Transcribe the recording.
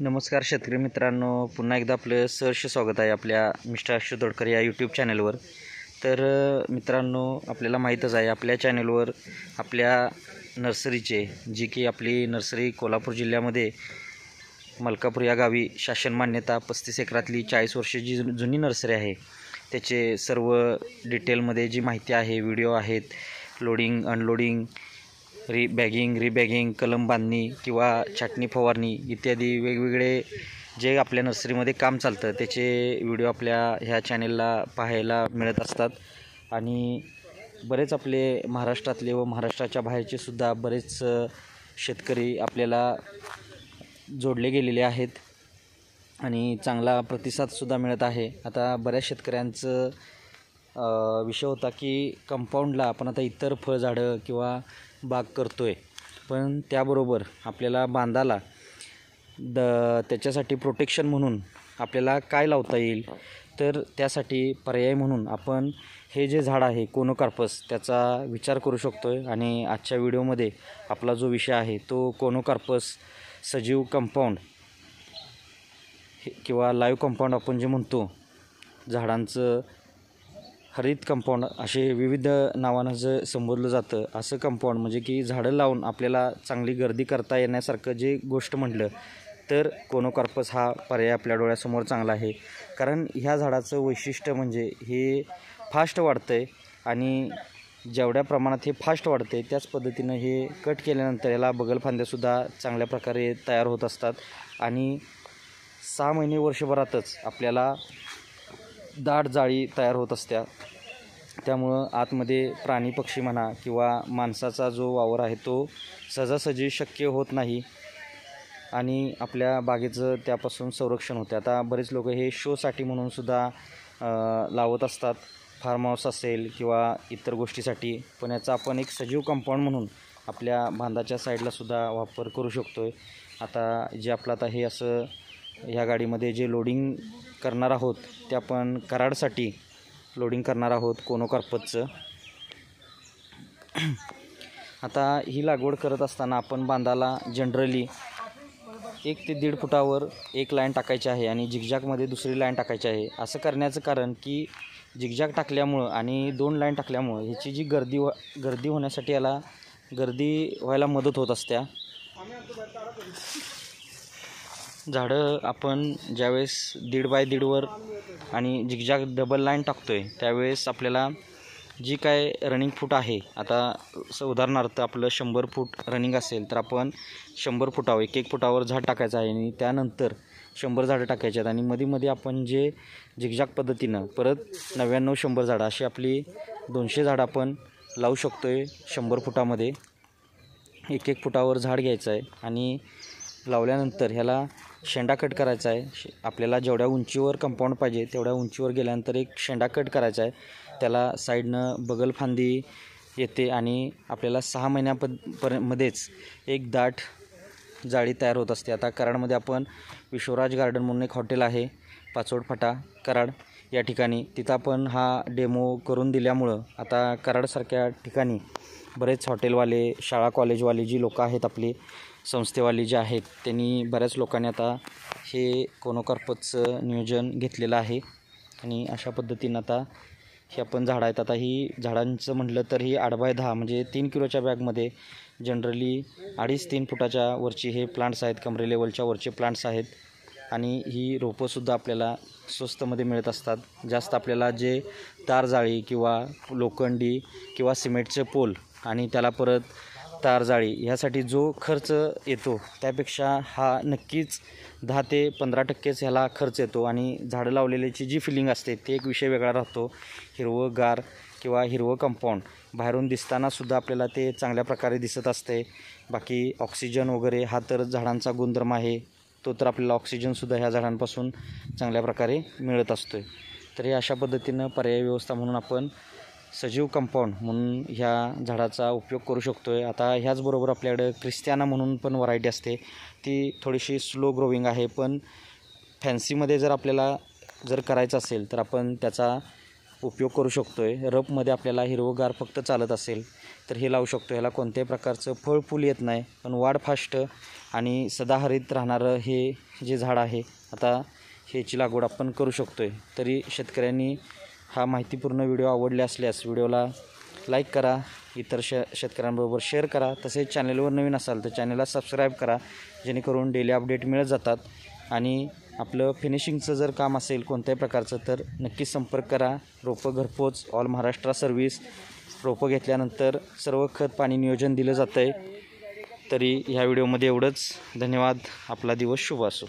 नमस्कार शेतकरी मित्रांनो, पुन्हा एकदा आपलं सहर्ष स्वागत आहे आपल्या मिस्टर अशोक तोडकर या यूट्यूब चॅनलवर। तर मित्रांनो, आपल्याला माहीतच आहे आपल्या चॅनलवर आपल्या नर्सरीचे जी की आपली नर्सरी कोल्हापूर जिल्ह्यामध्ये मलकापूर या गावी शासन मान्यता 35 एकरातली 40 वर्षाची जुनी नर्सरी आहे, त्याचे सर्व डिटेलमध्ये जी माहिती आहे, व्हिडिओ आहेत, लोडिंग अनलोडिंग, रिबॅगिंग, कलम बांधणी किंवा छाटणी फवारणी इत्यादी वेगवेगळे जे आपल्या नर्सरीमध्ये काम चालतं त्याचे व्हिडिओ आपल्या ह्या चॅनेलला पाहायला मिळत असतात। आणि बरेच आपले महाराष्ट्रातले व महाराष्ट्राच्या बाहेरचे सुद्धा बरेच शेतकरी आपल्याला जोडले गेलेले आहेत आणि चांगला प्रतिसादसुद्धा मिळत आहे। आता बऱ्याच शेतकऱ्यांचं विषय होता की कंपाऊंडला आपण आता इतर फळझाडं किंवा बाग करतो आहे, पण त्याबरोबर आपल्याला बांधाला त्याच्यासाठी प्रोटेक्शन म्हणून आपल्याला काय लावता येईल, तर त्यासाठी पर्याय म्हणून आपण हे जे झाड आहे कोनोकार्पस त्याचा विचार करू शकतो आहे। आणि आजच्या व्हिडिओमध्ये आपला जो विषय आहे तो कोनोकार्पस सजीव कंपाऊंड किंवा लाईव्ह कंपाऊंड आपण जे म्हणतो, झाडांचं हरित कंपाऊंड असे विविध नावानं जे संबोधलं जातं, असं कंपाऊंड म्हणजे की झाडं लावून आपल्याला चांगली गर्दी करता येण्यासारखं जे गोष्ट म्हटलं तर कोनोकार्पस हा पर्याय आपल्या डोळ्यासमोर चांगला आहे। कारण ह्या झाडाचं वैशिष्ट्य म्हणजे हे फास्ट वाढतं आहे आणि जेवढ्या प्रमाणात हे फास्ट वाढतं आहे त्याच पद्धतीनं हे कट केल्यानंतर याला बगलफांद्यासुद्धा चांगल्या प्रकारे तयार होत असतात आणि 6 महिने वर्षभरातच आपल्याला दाट जाळी तयार होत असत्या। त्यामुळं आतमध्ये प्राणी पक्षी म्हणा किंवा माणसाचा जो वावर आहे तो सहजासहजी शक्य होत नाही आणि आपल्या बागेचं त्यापासून संरक्षण होते। आता बरेच लोक हे शोसाठी म्हणून सुद्धा लावत असतात, फार्म हाऊस असेल किंवा इतर गोष्टीसाठी, पण याचा आपण एक सजीव कंपाऊंड म्हणून आपल्या बांधाच्या साईडला सुद्धा वापर करू शकतो आहे। आता जे आपलं आता हे असं ह्या गाडीमध्ये जे लोडिंग करणार आहोत ते आपण कराडसाठी लोडिंग करणार आहोत कोनोकार्पसचं। आता ही लागवड करत असताना आपण बांधाला जनरली 1 ते 1.5 फुटावर एक लाईन टाकायची आहे आणि झिगझॅगमध्ये दुसरी लाईन टाकायची आहे। असं करण्याचं कारण की झिगझॅग टाकल्यामुळं आणि 2 लाईन टाकल्यामुळं ह्याची जी गर्दी होण्यासाठी याला गर्दी व्हायला मदत होत असत्या। झाडं आपण ज्यावेळेस 1.5 बाय 1.5 वर आणि झिगझॅग डबल लाईन टाकतो आहे त्यावेळेस आपल्याला जी काय रनिंग फूट आहे, आता उदाहरणार्थ आपलं 100 फूट रनिंग असेल तर आपण 100 फुटावर 1 फुटावर झाड टाकायचं आहे आणि त्यानंतर 100 झाडं टाकायची आहेत आणि मध्ये आपण जे झिगझॅग पद्धतीनं परत 99-100 झाडं अशी आपली 200 झाडं आपण लावू शकतो आहे। 100 फुटामध्ये 1 फुटावर झाड घ्यायचं आहे आणि लावल्यानंतर ह्याला शेंडा कट करायचा आहे। आपल्याला जेवढ्या उंचीवर कंपाऊंड पाहिजे तेवढ्या उंचीवर गेल्यानंतर एक शेंडा कट करायचा आहे, त्याला साईडनं बगलफांदी येते आणि आपल्याला 6 महिन्यामध्येच एक दाट जाळी तयार होत असते। आता कराडमध्ये आपण विश्वराज गार्डन म्हणून एक हॉटेल आहे, पाचोड फाटा कराड या ठिकाणी, तिथं आपण हा डेमो करून दिल्यामुळं आता कराडसारख्या ठिकाणी बरेच हॉटेलवाले, शाळा कॉलेजवाले जी लोकं आहेत आपली संस्थेवाली जे आहेत त्यांनी बऱ्याच लोकांनी आता हे कोनोकार्पसचं नियोजन घेतलेलं आहे आणि अशा पद्धतीनं आता हे आपण झाडं आहेत। आता ही झाडांचं म्हटलं तर ही 8 बाय 10 म्हणजे 3 किलोच्या बॅगमध्ये जनरली 2.5-3 फुटाच्या वरची हे प्लांट्स आहेत, कमरे लेवलच्या वरचे प्लांट्स आहेत आणि ही रोपंसुद्धा आपल्याला स्वस्तमध्ये मिळत असतात। जास्त आपल्याला जे तार जाळी किंवा लोखंडी किंवा सिमेंटचे पोल आणि त्याला परत तार जाळी ह्यासाठी जो खर्च येतो त्यापेक्षा हा नक्कीच 10 ते 15% ह्याला खर्च येतो आणि झाडं लावलेल्याची जी फिलिंग असते ते एक विषय वेगळा राहतो। हिरवं गार किंवा हिरवं कंपाऊंड बाहेरून दिसतानासुद्धा आपल्याला ते चांगल्या प्रकारे दिसत असते। बाकी ऑक्सिजन वगैरे हा तर झाडांचा गुणधर्म आहे, तो तर आपल्याला ऑक्सिजनसुद्धा ह्या झाडांपासून चांगल्या प्रकारे मिळत असतो आहे। तर हे अशा पद्धतीनं पर्यायी व्यवस्था म्हणून आपण सजीव कंपाऊंड म्हणून ह्या झाडाचा उपयोग करू शकतो आहे। आता ह्याचबरोबर आपल्याकडं क्रिस्टियाना म्हणून पण व्हरायटी असते, ती थोडीशी स्लो ग्रोविंग आहे, पण फॅन्सीमध्ये जर आपल्याला करायचं असेल तर आपण त्याचा उपयोग करू शकतो आहे। रफमध्ये आपल्याला हिरवंगार फक्त चालत असेल तर हे लावू शकतो। ह्याला कोणत्याही प्रकारचं फळ फूल येत नाही, पण वाढ फास्ट आणि सदाहरित राहणारं हे जे झाड आहे, आता ह्याची लागवड आपण करू शकतो आहे. तरी शेतकऱ्यांनी हा माहितीपूर्ण व्हिडिओ आवडले असल्यास व्हिडिओला लाईक करा, इतर शेतकऱ्यांबरोबर शेअर करा. तसेच चॅनलवर नवीन असाल तर चॅनलला सबस्क्राईब करा, जेणेकरून डेली अपडेट मिळत जातात. आणि आपलं फिनिशिंगचं जर काम असेल कोणत्याही प्रकारचं तर नक्कीच संपर्क करा. रोपं घरपोच ऑल महाराष्ट्र सर्व्हिस. रोपं घेतल्यानंतर सर्व खत पाणी नियोजन दिलं जातं आहे. तरी ह्या व्हिडिओमध्ये एवढंच. धन्यवाद. आपला दिवस शुभ असो.